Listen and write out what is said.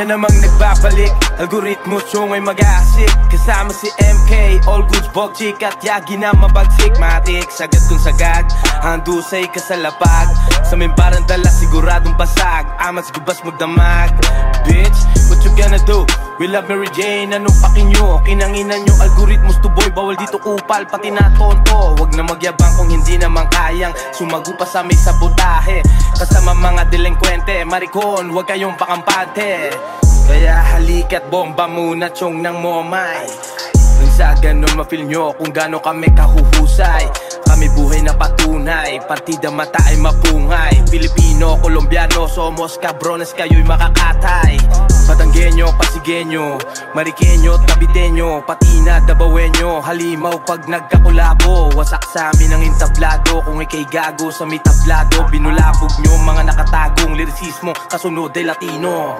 na namang nagbabalik, algoritmo siyong ay mag-aasik. Kasama si MK, all goods, bog, chick at yagi na mabagsik. Matik, sagad kung sagad, handusay ka sa lapag. Sa mimbarang dala siguradong basag, amas gubas magdamag. Bitch, what you gonna do? We love Mary Jane, anong pakin nyo? Kinanginan nyo, algorithmos to boy, bawal dito kupal, pati na tonto. Wag na magyabang kung hindi naman kayang sumago pa sa may sabotahe. Kasama mga delinkwente, marikon, wag kayong pakampante. Kaya halika't bomba muna tiyong ng momay. Nang sa ganun ma-feel nyo kung gaano kami kahuhusay. Kami buhay na patunay, partida mata ay mapungay. Pilipino, Colombiano, somos cabrones, kayo'y makakatay. Batanggenyo, Pasigueño, Mariqueño, Tabiteño, pati na Dabaweño, halimaw pag nagkakulabo. Wasak sa amin ang entablado, kung ikay gago sa may tablado. Binulabog nyo mga nakatagong lirisismo, kasunod ay Latino.